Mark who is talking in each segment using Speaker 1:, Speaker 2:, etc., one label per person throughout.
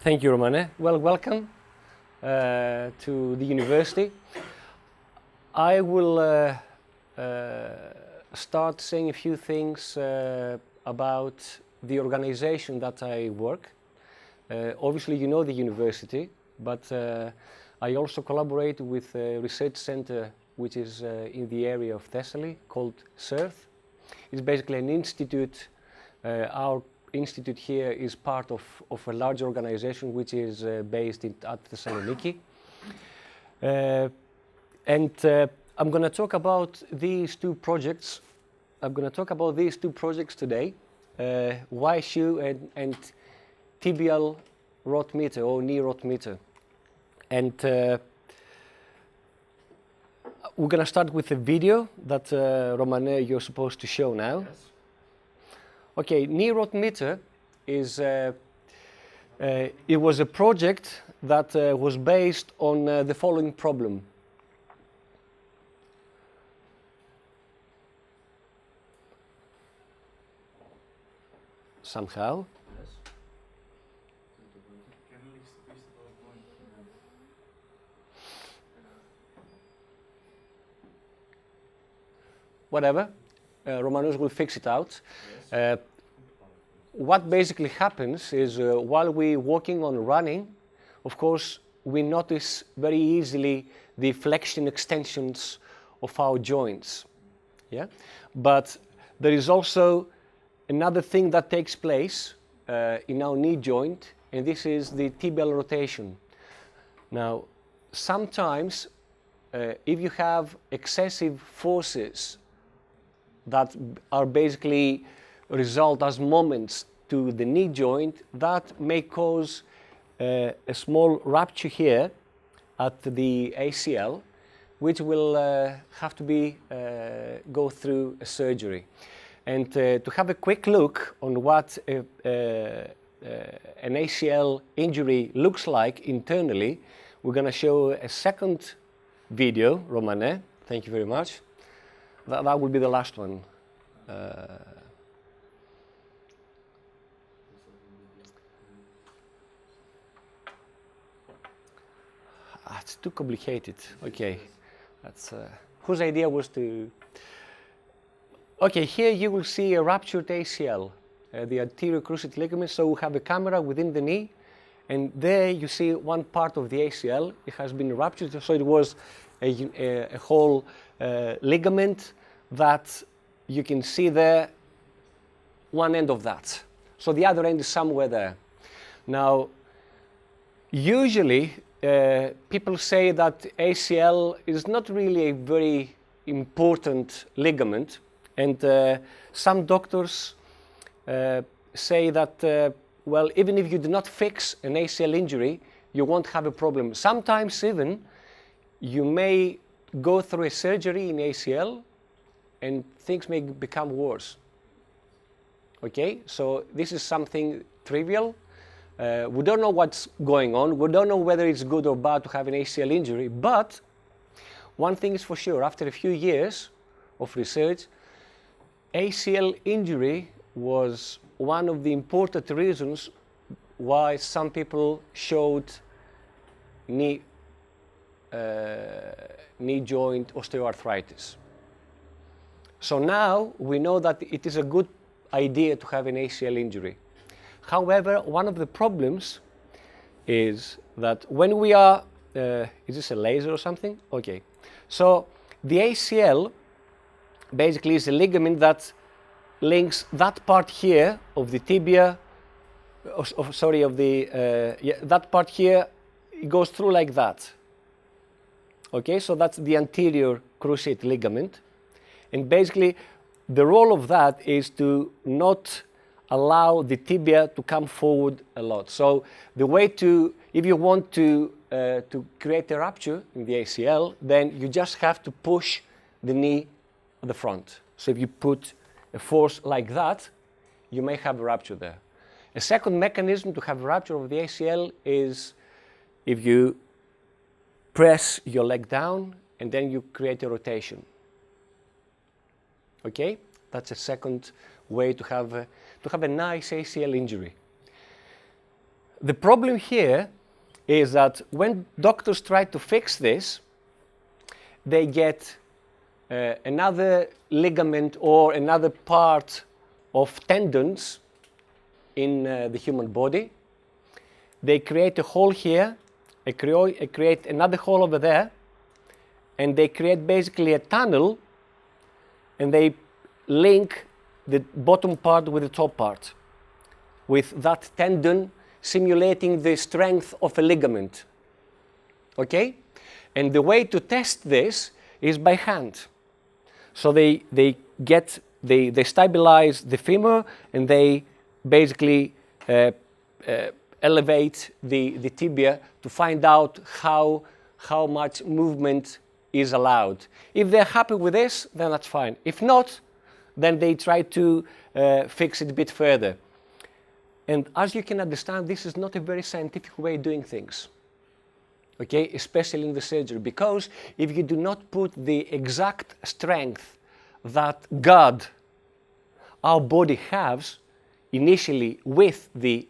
Speaker 1: Thank you, Romane. Well, welcome to the university. I will start saying a few things about the organization that I work. Obviously, you know the university, but I also collaborate with a research center which is in the area of Thessaly called CERTH. It's basically an institute. Our institute here is part of a large organization which is based at Thessaloniki. I'm going to talk about these two projects. I'm going to talk about these two projects today, Whishoe and tidial RotMeter or KneeRotMeter. And we're going to start with a video that Romane, you're supposed to show now.
Speaker 2: Yes.
Speaker 1: Okay, KneeRotMeter is it was a project that was based on the following problem. Somehow.
Speaker 2: Yes.
Speaker 1: Whatever, Romanos will fix it out.
Speaker 2: Yes.
Speaker 1: What basically happens is while we're working on running, of course, we notice very easily the flexion extensions of our joints. Yeah? But there is also another thing that takes place in our knee joint, and this is the tibial rotation. Now, sometimes if you have excessive forces that are basically result as moments to the knee joint, that may cause a small rupture here at the ACL, which will have to be go through a surgery. And to have a quick look on what an ACL injury looks like internally, we're going to show a second video. Romane, thank you very much. That will be the last one. It's too complicated. Okay, that's whose idea was to. Okay, here you will see a ruptured ACL, the anterior cruciate ligament. So we have a camera within the knee, and there you see one part of the ACL. It has been ruptured, so it was a whole ligament that you can see there, one end of that. So the other end is somewhere there. Now, usually people say that ACL is not really a very important ligament, and some doctors say that, well, even if you do not fix an ACL injury, you won't have a problem. Sometimes even you may go through a surgery in ACL and things may become worse. Okay, so this is something trivial. We don't know what's going on. We don't know whether it's good or bad to have an ACL injury, but one thing is for sure, after a few years of research, ACL injury was one of the important reasons why some people showed knee joint osteoarthritis. So now we know that it is a good idea to have an ACL injury. However, one of the problems is that when we are, is this a laser or something? Okay. So the ACL basically is a ligament that links that part here of the tibia, that part here, it goes through like that. Okay, so that's the anterior cruciate ligament. And basically, the role of that is to not allow the tibia to come forward a lot. So the way to, if you want to create a rupture in the ACL, then you just have to push the knee at the front. So if you put a force like that, you may have a rupture there. A second mechanism to have a rupture of the ACL is if you press your leg down and then you create a rotation. Okay, that's a second way to have a nice ACL injury. The problem here is that when doctors try to fix this, they get another ligament or another part of tendons in the human body. They create a hole here, they create another hole over there, and they create basically a tunnel, and they link the bottom part with the top part, with that tendon simulating the strength of a ligament. Okay? And the way to test this is by hand. So they stabilize the femur, and they basically elevate the tibia to find out how much movement is allowed. If they're happy with this, then that's fine. If not, then they try to fix it a bit further. And as you can understand, this is not a very scientific way of doing things, okay, especially in the surgery, because if you do not put the exact strength that God, our body, has initially with the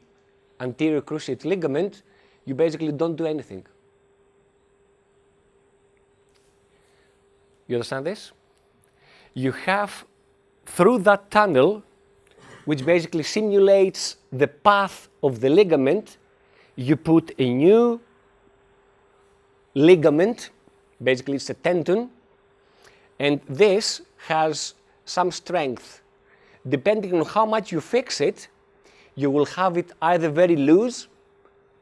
Speaker 1: anterior cruciate ligament, you basically don't do anything. You understand this? You have, through that tunnel, which basically simulates the path of the ligament, you put a new ligament, basically it's a tendon, and this has some strength. Depending on how much you fix it, you will have it either very loose,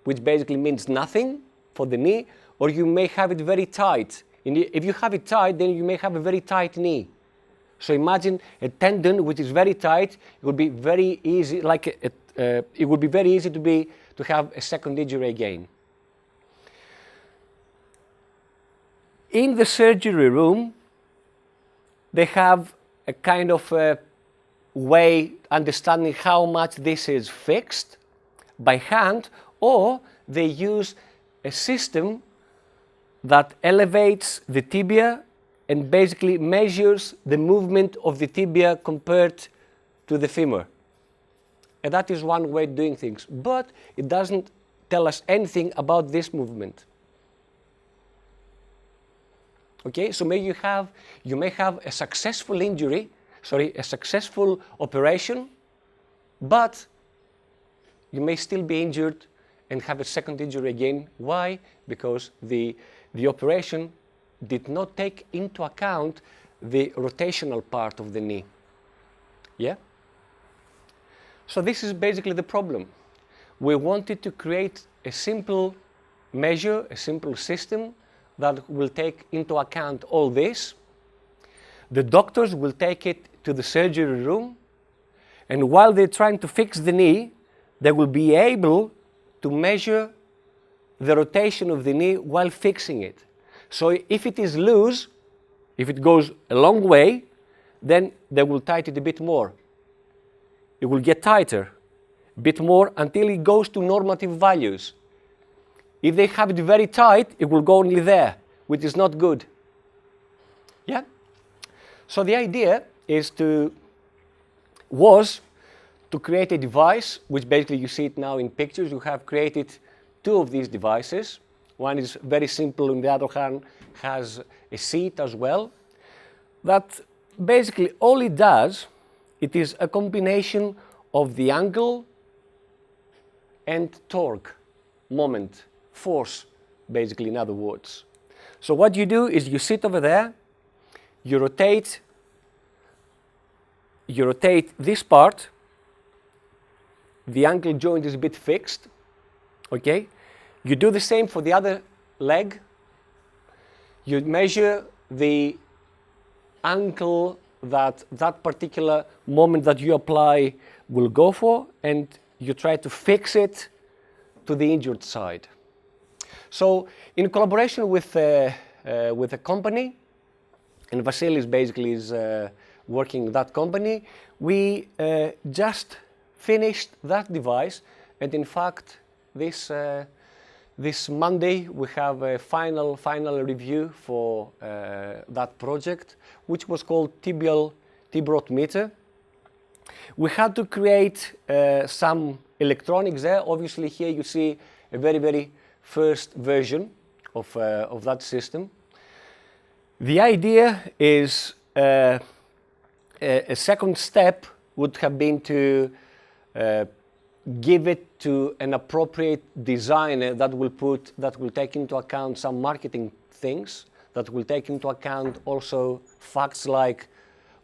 Speaker 1: which basically means nothing for the knee, or you may have it very tight. And if you have it tight, then you may have a very tight knee. So imagine a tendon which is very tight. It would be very easy, it would be very easy to have a second injury again. In the surgery room, they have a kind of way understanding how much this is fixed by hand, or they use a system that elevates the tibia and basically measures the movement of the tibia compared to the femur. And that is one way of doing things, but it doesn't tell us anything about this movement. Okay, so you may have a successful a successful operation, but you may still be injured and have a second injury again. Why? Because the operation did not take into account the rotational part of the knee. Yeah? So this is basically the problem. We wanted to create a simple measure, a simple system that will take into account all this. The doctors will take it to the surgery room, and while they're trying to fix the knee, they will be able to measure the rotation of the knee while fixing it. So if it is loose, if it goes a long way, then they will tighten it a bit more. It will get tighter, a bit more, until it goes to normative values. If they have it very tight, it will go only there, which is not good. Yeah? So the idea was to create a device, which basically you see it now in pictures. You have created two of these devices. One is very simple, and the other hand has a seat as well. That basically all it does, it is a combination of the angle and torque, moment, force, basically, in other words. So what you do is you sit over there, you rotate this part, the ankle joint is a bit fixed, okay? You do the same for the other leg. You measure the ankle that particular moment that you apply will go for, and you try to fix it to the injured side. So in collaboration with a company, and Vasilis basically is working that company, we just finished that device, and in fact this Monday we have a final review for that project, which was called KneeRotMeter. We had to create some electronics there. Obviously here you see a very first version of that system. The idea is a second step would have been to give it to an appropriate designer that will take into account some marketing things, that will take into account also facts like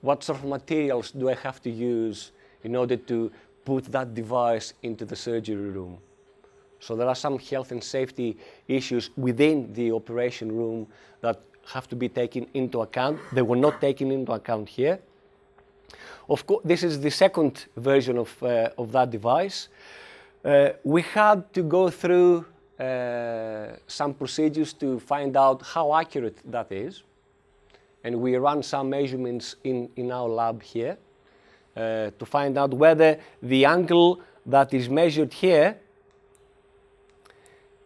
Speaker 1: what sort of materials do I have to use in order to put that device into the surgery room. So there are some health and safety issues within the operation room that have to be taken into account. They were not taken into account here. Of course, this is the second version of that device. We had to go through some procedures to find out how accurate that is. And we ran some measurements in our lab here to find out whether the angle that is measured here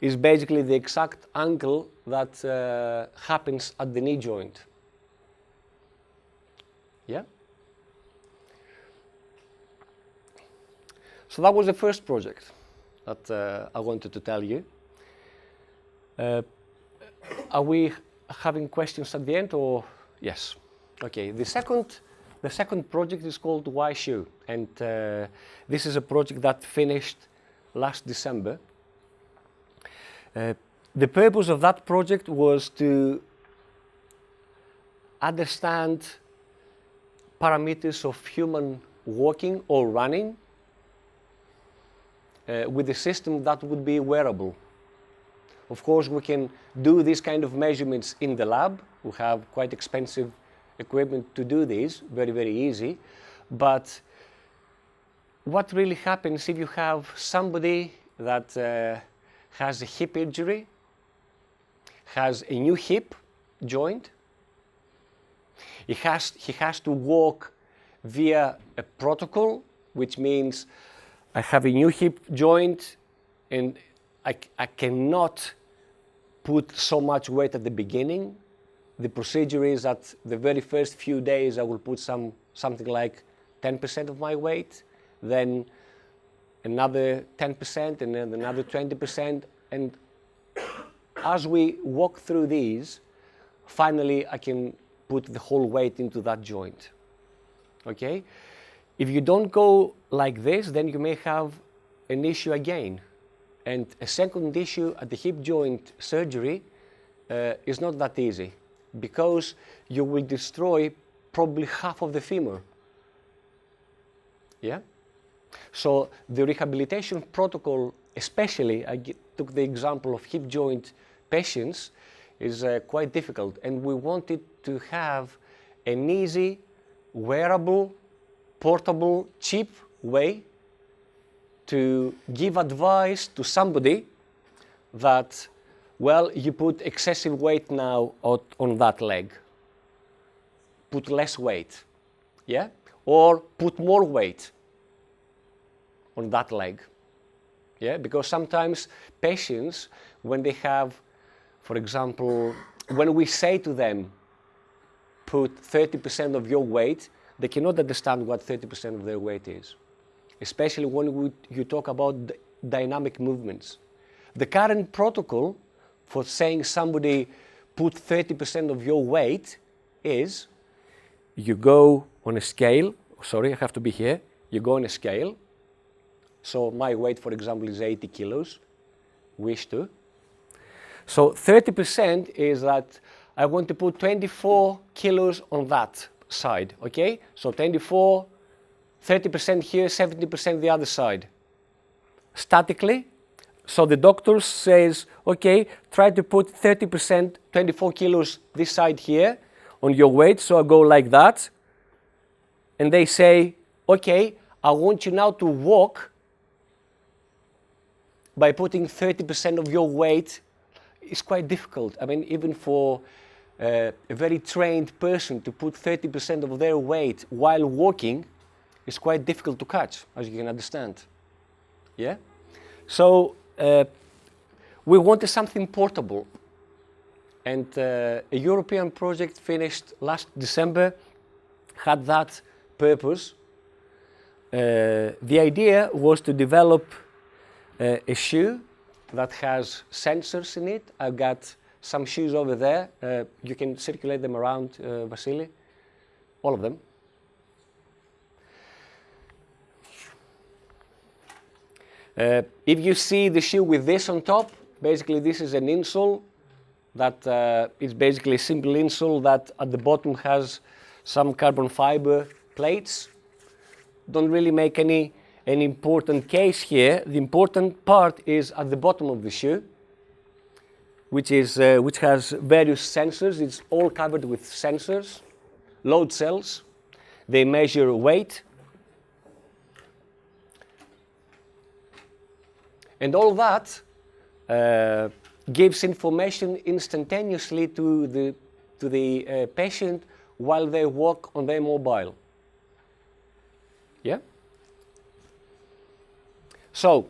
Speaker 1: is basically the exact angle that happens at the knee joint. Yeah? So that was the first project that I wanted to tell you. Are we having questions at the end or? Yes. Okay. The second project is called Whishoe, and this is a project that finished last December. The purpose of that project was to understand parameters of human walking or running with a system that would be wearable. Of course, we can do these kind of measurements in the lab. We have quite expensive equipment to do this, very easy. But what really happens if you have somebody that has a hip injury, has a new hip joint, he has to walk via a protocol, which means I have a new hip joint and I cannot put so much weight at the beginning. The procedure is that the very first few days I will put something like 10% of my weight, then another 10% and then another 20%. And as we walk through these, finally I can put the whole weight into that joint. Okay? If you don't go like this, then you may have an issue again. And a second issue at the hip joint surgery is not that easy, because you will destroy probably half of the femur. Yeah? So the rehabilitation protocol, especially, I took the example of hip joint patients, is quite difficult. And we wanted to have an easy, wearable, portable, cheap way to give advice to somebody that, well, you put excessive weight now on that leg. Put less weight, yeah? Or put more weight on that leg, yeah? Because sometimes patients, when they have, for example, when we say to them, put 30% of your weight, they cannot understand what 30% of their weight is, especially when you talk about dynamic movements. The current protocol for saying somebody put 30% of your weight is you go on a scale, sorry, I have to be here, you go on a scale. So my weight, for example, is 80 kilos, Whishoe. So 30% is that I want to put 24 kilos on that side, okay? So 24, 30% here, 70% the other side. Statically, so the doctor says, okay, try to put 30%, 24 kilos this side here on your weight, so I go like that. And they say, okay, I want you now to walk by putting 30% of your weight. It's quite difficult. I mean, even for a very trained person to put 30% of their weight while walking is quite difficult to catch, as you can understand. Yeah? So we wanted something portable. And a European project finished last December had that purpose. the idea was to develop a shoe that has sensors in it. I've got some shoes over there. You can circulate them around, Vasily, all of them. If you see the shoe with this on top, basically this is an insole that is basically a simple insole that at the bottom has some carbon fiber plates. Don't really make any important case here. The important part is at the bottom of the shoe, which has various sensors. It's all covered with sensors, load cells. They measure weight. And all that gives information instantaneously to the patient while they walk on their mobile. Yeah? So,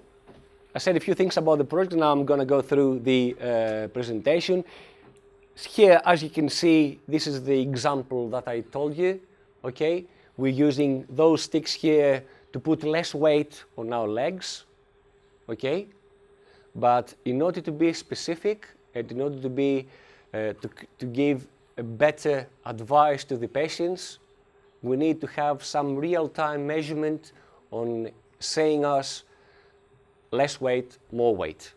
Speaker 1: I said a few things about the project. Now I'm going to go through the presentation. Here, as you can see, this is the example that I told you. Okay? We're using those sticks here to put less weight on our legs. Okay? But in order to be specific and in order to be to give a better advice to the patients, we need to have some real-time measurement on saying us less weight, more weight.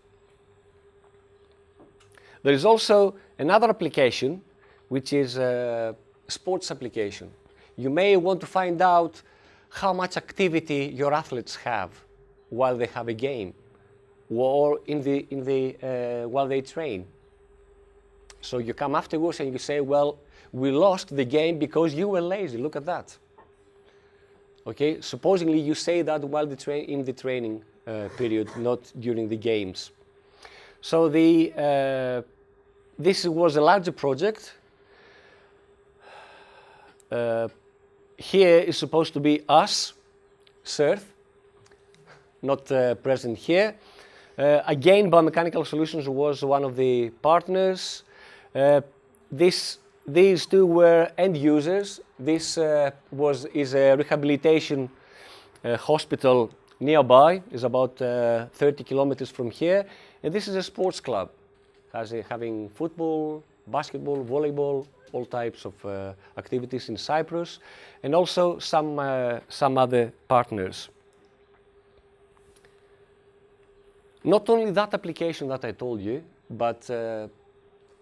Speaker 1: There is also another application, which is a sports application. You may want to find out how much activity your athletes have while they have a game or while they train. So you come afterwards and you say, well, we lost the game because you were lazy. Look at that. Okay, supposedly you say that while in the training period, not during the games. So this was a larger project. Here is supposed to be us, Surf, not present here. Again, Biomechanical Solutions was one of the partners. These two were end users. This is a rehabilitation hospital nearby. It's about 30 kilometers from here. And this is a sports club, having football, basketball, volleyball, all types of activities in Cyprus, and also some other partners. Not only that application that I told you, but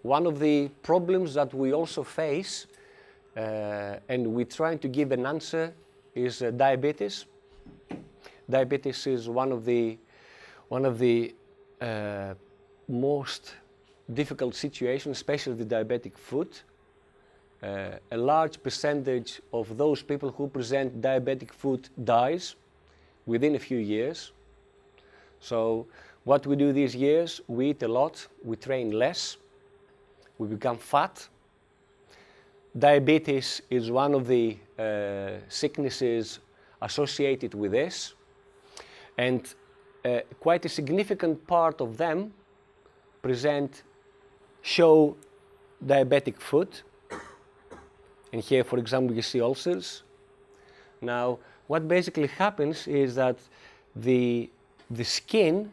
Speaker 1: one of the problems that we also face, and we're trying to give an answer, is diabetes. Diabetes is one of the most difficult situations, especially the diabetic foot. A large percentage of those people who present diabetic foot dies within a few years. So what we do these years, we eat a lot, we train less, we become fat. Diabetes is one of the sicknesses associated with this, and quite a significant part of them show diabetic foot. And here, for example, you see ulcers. Now, what basically happens is that the skin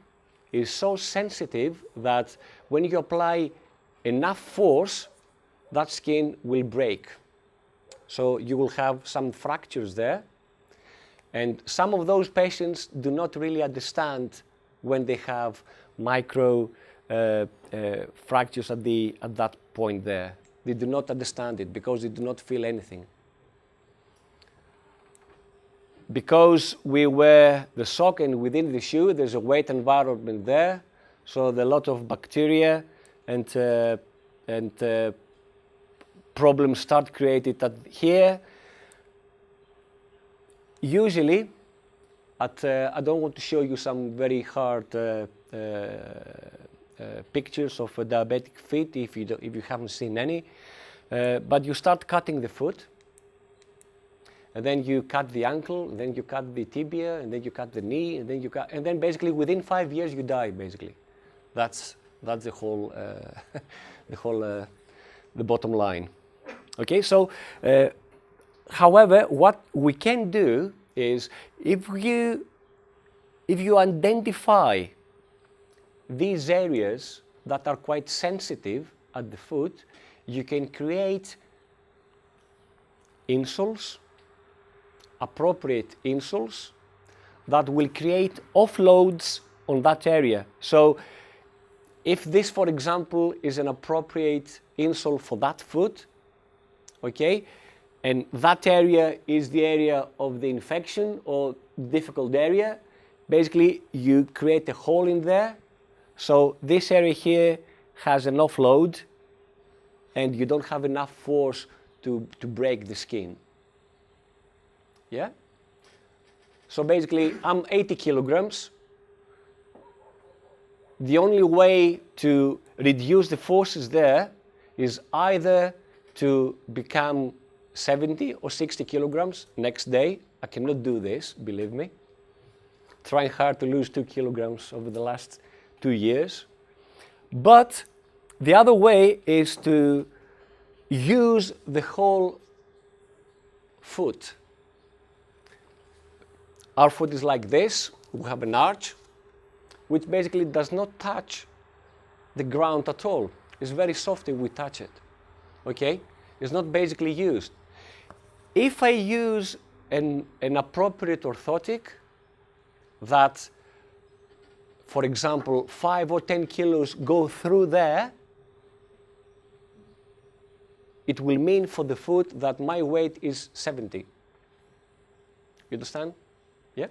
Speaker 1: is so sensitive that when you apply enough force, that skin will break. So you will have some fractures there. And some of those patients do not really understand when they have micro fractures at that point there. They do not understand it because they do not feel anything. Because we wear the sock and within the shoe, there's a wet environment there, so there are a lot of bacteria and problems start created here. Usually, I don't want to show you some very hard pictures of a diabetic feet if you haven't seen any, but you start cutting the foot. And then you cut the ankle, and then you cut the tibia, and then you cut the knee, and then basically within 5 years you die. Basically, that's the whole the bottom line. Okay, so however, what we can do is if you identify these areas that are quite sensitive at the foot, you can create insoles, appropriate insoles, that will create offloads on that area. So if this, for example, is an appropriate insole for that foot, okay, and that area is the area of the infection or difficult area, basically you create a hole in there. So this area here has an offload and you don't have enough force to break the skin. Yeah? So basically I'm 80 kilograms. The only way to reduce the forces there is either to become 70 or 60 kilograms next day. I cannot do this, believe me. Trying hard to lose 2 kilograms over the last 2 years. But the other way is to use the whole foot. Our foot is like this. We have an arch, which basically does not touch the ground at all. It's very soft if we touch it, okay? It's not basically used. If I use an appropriate orthotic that, for example, 5 or 10 kilos go through there, it will mean for the foot that my weight is 70. You understand? Yeah?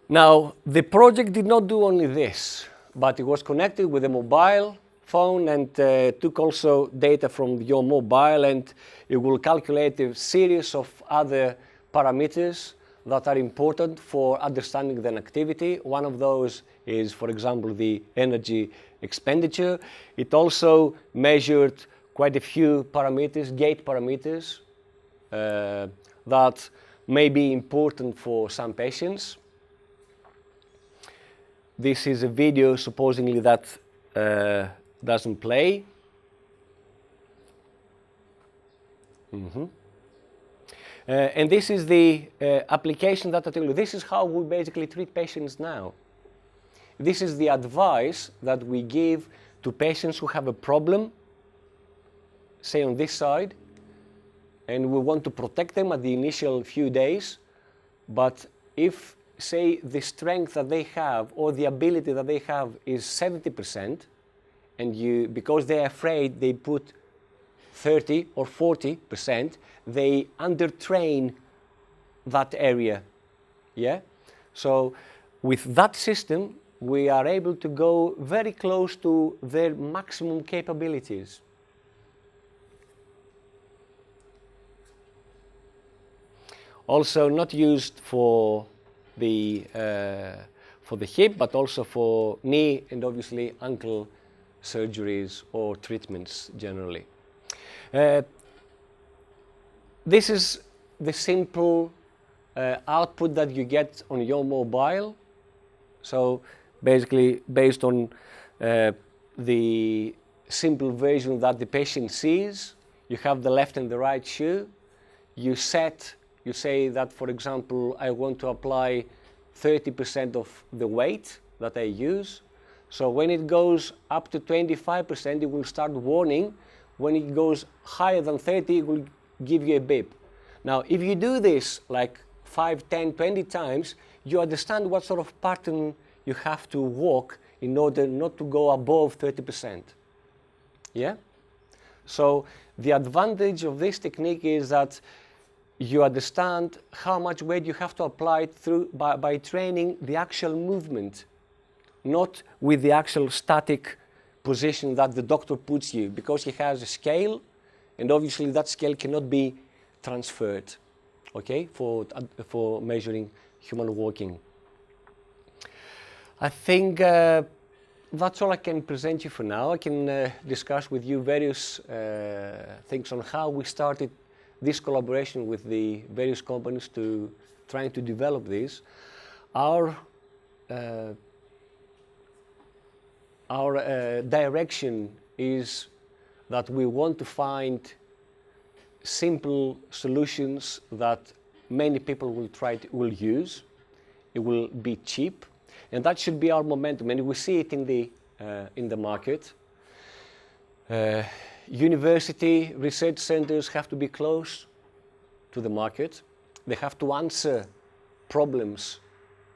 Speaker 1: Now, the project did not do only this, but it was connected with a mobile phone and took also data from your mobile, and it will calculate a series of other parameters that are important for understanding the activity. One of those is, for example, the energy expenditure. It also measured quite a few parameters, gait parameters, that may be important for some patients. This is a video supposedly that doesn't play. And this is the application that I tell you. This is how we basically treat patients now. This is the advice that we give to patients who have a problem, say on this side, and we want to protect them at the initial few days. But if, say, the strength that they have or the ability that they have is 70%, and because they're afraid, they put 30 or 40%, they undertrain that area. Yeah? So with that system, we are able to go very close to their maximum capabilities. Also not used for the hip, but also for knee and obviously ankle surgeries or treatments generally. This is the simple output that you get on your mobile. So basically based on the simple version that the patient sees, you have the left and the right shoe. You say that, for example, I want to apply 30% of the weight that I use. So when it goes up to 25%, it will start warning. When it goes higher than 30, it will give you a beep. Now, if you do this like 5, 10, 20 times, you understand what sort of pattern you have to walk in order not to go above 30%. Yeah? So the advantage of this technique is that you understand how much weight you have to apply by training the actual movement, not with the actual static position that the doctor puts you, because he has a scale, and obviously that scale cannot be transferred, okay, for measuring human walking. I think that's all I can present you for now. I can discuss with you various things on how we started this collaboration with the various companies to trying to develop this. Our direction is that we want to find simple solutions that many people will use. It will be cheap, and that should be our momentum, and we see it in the market. University research centers have to be close to the market. They have to answer problems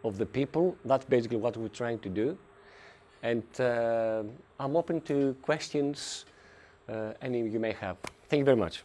Speaker 1: of the people. That's basically what we're trying to do. And I'm open to questions any you may have. Thank you very much.